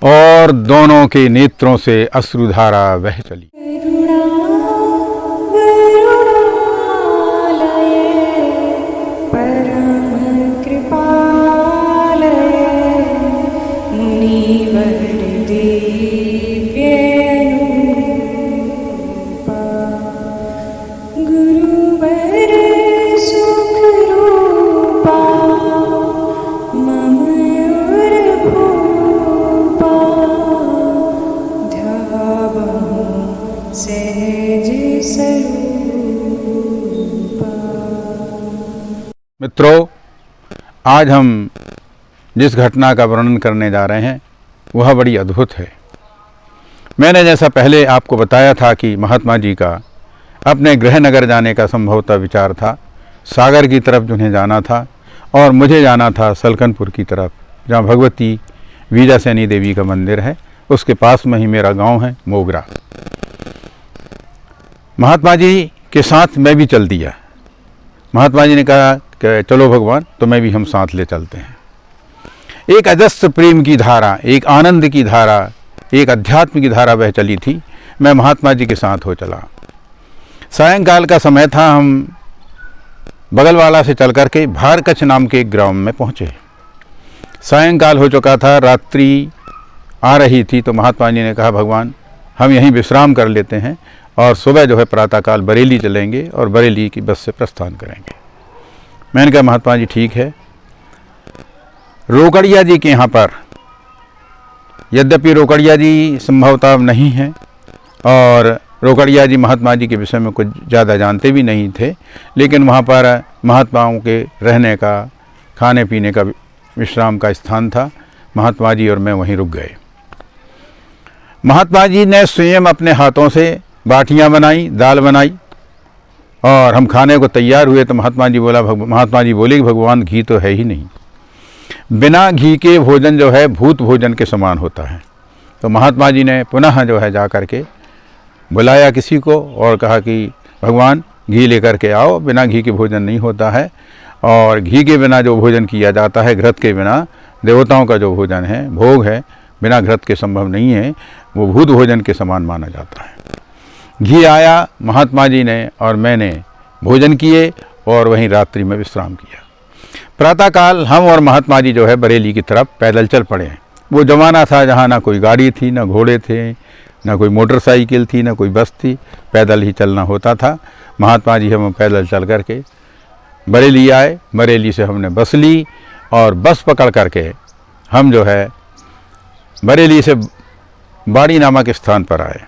और दोनों के नेत्रों से अश्रुधारा बह चली। मित्रों, आज हम जिस घटना का वर्णन करने जा रहे हैं वह बड़ी अद्भुत है। मैंने जैसा पहले आपको बताया था कि महात्मा जी का अपने गृहनगर जाने का संभवतः विचार था, सागर की तरफ जिन्हें जाना था और मुझे जाना था सलकनपुर की तरफ, जहाँ भगवती वीरासैनी देवी का मंदिर है, उसके पास में ही मेरा गांव है मोगरा। महात्मा जी के साथ मैं भी चल दिया। महात्मा जी ने कहा कि चलो भगवान, तुम्हें भी हम साथ ले चलते हैं। एक अजस्र प्रेम की धारा, एक आनंद की धारा, एक अध्यात्म की धारा बह चली थी। मैं महात्मा जी के साथ हो चला। सायंकाल का समय था। हम बगलवाला से चल करके भारकच्छ नाम के एक ग्राम में पहुँचे। सायंकाल हो चुका था, रात्रि आ रही थी, तो महात्मा जी ने कहा भगवान हम यहीं विश्राम कर लेते हैं और सुबह जो है प्रातःकाल बरेली चलेंगे और बरेली की बस से प्रस्थान करेंगे। मैंने कहा महात्मा जी ठीक है। रोकड़िया जी के यहाँ पर, यद्यपि रोकड़िया जी संभवतः नहीं हैं और रोकड़िया जी महात्मा जी के विषय में कुछ ज़्यादा जानते भी नहीं थे, लेकिन वहाँ पर महात्माओं के रहने का, खाने पीने का, विश्राम का स्थान था। महात्मा जी और मैं वहीं रुक गए। महात्मा जी ने स्वयं अपने हाथों से बाटियाँ बनाई, दाल बनाई और हम खाने को तैयार हुए तो महात्मा जी बोले कि भगवान घी तो है ही नहीं, बिना घी के भोजन जो है भूत भोजन के समान होता है। तो महात्मा जी ने पुनः जो है जा कर के बुलाया किसी को और कहा कि भगवान घी लेकर के आओ, बिना घी के भोजन नहीं होता है और घी के बिना जो भोजन किया जाता है, घृत के बिना देवताओं का जो भोजन है, भोग है, बिना घृत के संभव नहीं है, वो भूत भोजन के समान माना जाता है। घी आया, महात्मा जी ने और मैंने भोजन किए और वहीं रात्रि में विश्राम किया। प्रातःकाल हम और महात्मा जी जो है बरेली की तरफ पैदल चल पड़े। वो ज़माना था जहाँ ना कोई गाड़ी थी, ना घोड़े थे, ना कोई मोटरसाइकिल थी, ना कोई बस थी, पैदल ही चलना होता था। महात्मा जी हम पैदल चल करके बरेली आए। बरेली से हमने बस ली और बस पकड़ करके हम जो है बरेली से बाड़ी नामक स्थान पर आए।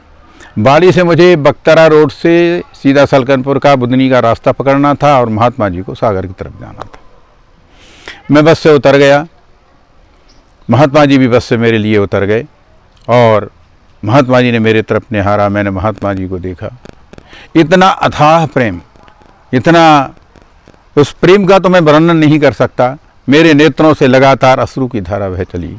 बाड़ी से मुझे बख्तरा रोड से सीधा सलकनपुर का बुधनी का रास्ता पकड़ना था और महात्मा जी को सागर की तरफ जाना था। मैं बस से उतर गया, महात्मा जी भी बस से मेरे लिए उतर गए और महात्मा जी ने मेरे तरफ निहारा। मैंने महात्मा जी को देखा। इतना अथाह प्रेम, इतना, उस प्रेम का तो मैं वर्णन नहीं कर सकता। मेरे नेत्रों से लगातार अश्रु की धारा बह चली,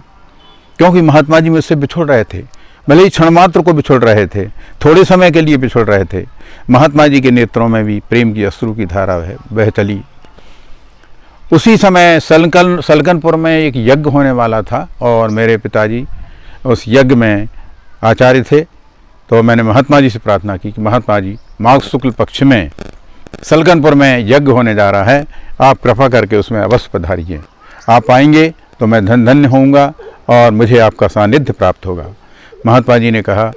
क्योंकि महात्मा जी मुझसे बिछुड़ रहे थे। भले ही क्षण मात्र को बिछुड़ रहे थे, थोड़े समय के लिए बिछुड़ रहे थे। महात्मा जी के नेत्रों में भी प्रेम की अश्रु की धारा बह चली। उसी समय सलकनपुर में एक यज्ञ होने वाला था और मेरे पिताजी उस यज्ञ में आचार्य थे। तो मैंने महात्मा जी से प्रार्थना की कि महात्मा जी, माघ शुक्ल पक्ष में सलकनपुर में यज्ञ होने जा रहा है, आप कृपा करके उसमें अवश्य पधारिए। आप आएंगे तो मैं धन्य होऊंगा और मुझे आपका सानिध्य प्राप्त होगा। महात्मा जी ने कहा,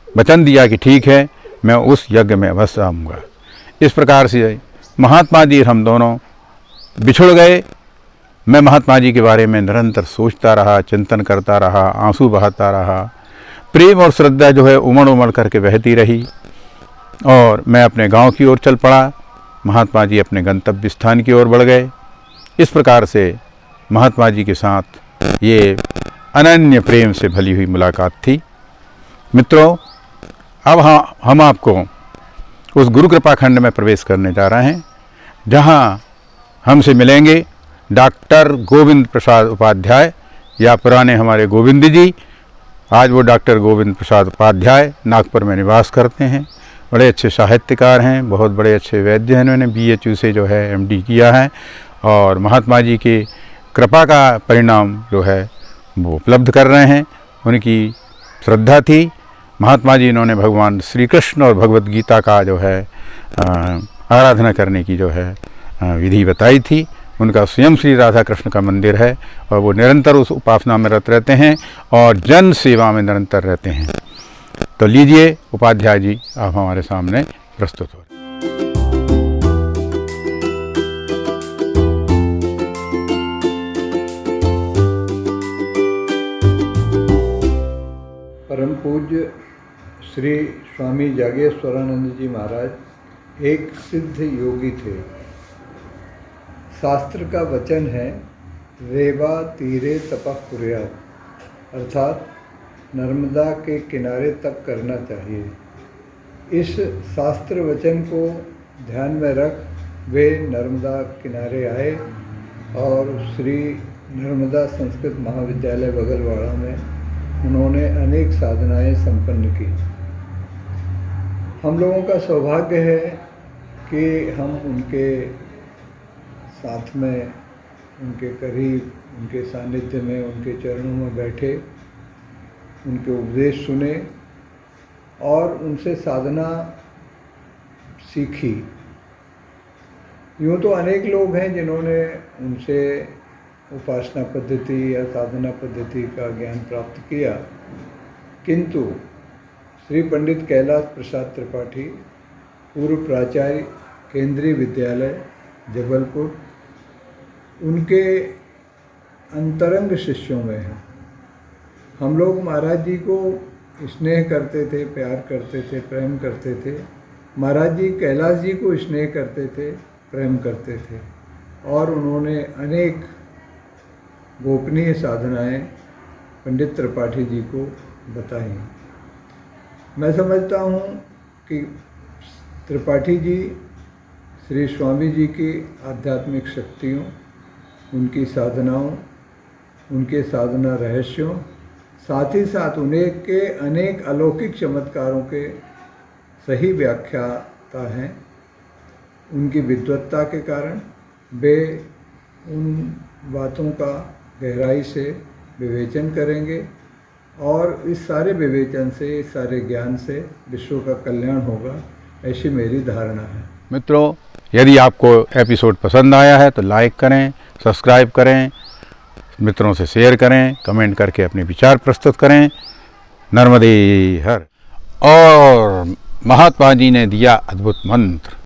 वचन दिया कि ठीक है, मैं उस यज्ञ में अवश्य आऊँगा। इस प्रकार से महात्मा जी हम दोनों बिछुड़ गए। मैं महात्मा जी के बारे में निरंतर सोचता रहा, चिंतन करता रहा, आंसू बहाता रहा। प्रेम और श्रद्धा जो है उमड़ उमड़ करके बहती रही और मैं अपने गांव की ओर चल पड़ा। महात्मा जी अपने गंतव्य स्थान की ओर बढ़ गए। इस प्रकार से महात्मा जी के साथ ये अनन्य प्रेम से भली हुई मुलाकात थी। मित्रों, अब हम आपको उस गुरु कृपा खंड में प्रवेश करने जा रहे हैं, जहां हमसे मिलेंगे डॉक्टर गोविंद प्रसाद उपाध्याय, या पुराने हमारे गोविंद जी। आज वो डॉक्टर गोविंद प्रसाद उपाध्याय नागपुर में निवास करते हैं। बड़े अच्छे साहित्यकार हैं, बहुत बड़े अच्छे वैद्य हैं। इन्होंने BHU से जो है MD किया है और महात्मा जी की कृपा का परिणाम जो है वो उपलब्ध कर रहे हैं उनकी श्रद्धा थी। महात्मा जी इन्होंने भगवान श्री कृष्ण और भगवत गीता का जो है आराधना करने की जो है विधि बताई थी। उनका स्वयं श्री राधा कृष्ण का मंदिर है और वो निरंतर उस उपासना में रत रहते हैं और जन सेवा में निरंतर रहते हैं। तो लीजिए उपाध्याय जी आप हमारे सामने प्रस्तुत हो। परम पूज्य श्री स्वामी जागेश्वरानंद जी महाराज एक सिद्ध योगी थे। शास्त्र का वचन है रेवा तीरे तपः कुर्यात्, अर्थात नर्मदा के किनारे तप करना चाहिए। इस शास्त्र वचन को ध्यान में रख वे नर्मदा किनारे आए और श्री नर्मदा संस्कृत महाविद्यालय बगलवाड़ा में उन्होंने अनेक साधनाएं संपन्न की। हम लोगों का सौभाग्य है कि हम उनके साथ में, उनके करीब, उनके सानिध्य में, उनके चरणों में बैठे, उनके उपदेश सुने और उनसे साधना सीखी। यूँ तो अनेक लोग हैं जिन्होंने उनसे उपासना पद्धति या साधना पद्धति का ज्ञान प्राप्त किया, किंतु श्री पंडित कैलाश प्रसाद त्रिपाठी पूर्व प्राचार्य केंद्रीय विद्यालय जबलपुर उनके अंतरंग शिष्यों में हैं। हम लोग महाराज जी को स्नेह करते थे, प्यार करते थे, प्रेम करते थे। महाराज जी कैलाश जी को स्नेह करते थे, प्रेम करते थे और उन्होंने अनेक गोपनीय साधनाएं पंडित त्रिपाठी जी को बताई। मैं समझता हूँ कि त्रिपाठी जी श्री स्वामी जी की आध्यात्मिक शक्तियों, उनकी साधनाओं, उनके साधना रहस्यों, साथ ही साथ उन्हें के अनेक अलौकिक चमत्कारों के सही व्याख्याता हैं। उनकी विद्वत्ता के कारण वे उन बातों का गहराई से विवेचन करेंगे और इस सारे विवेचन से, इस सारे ज्ञान से विश्व का कल्याण होगा, ऐसी मेरी धारणा है। मित्रों, यदि आपको एपिसोड पसंद आया है तो लाइक करें, सब्सक्राइब करें, मित्रों से शेयर करें, कमेंट करके अपने विचार प्रस्तुत करें। नर्मदे हर। और महात्मा जी ने दिया अद्भुत मंत्र।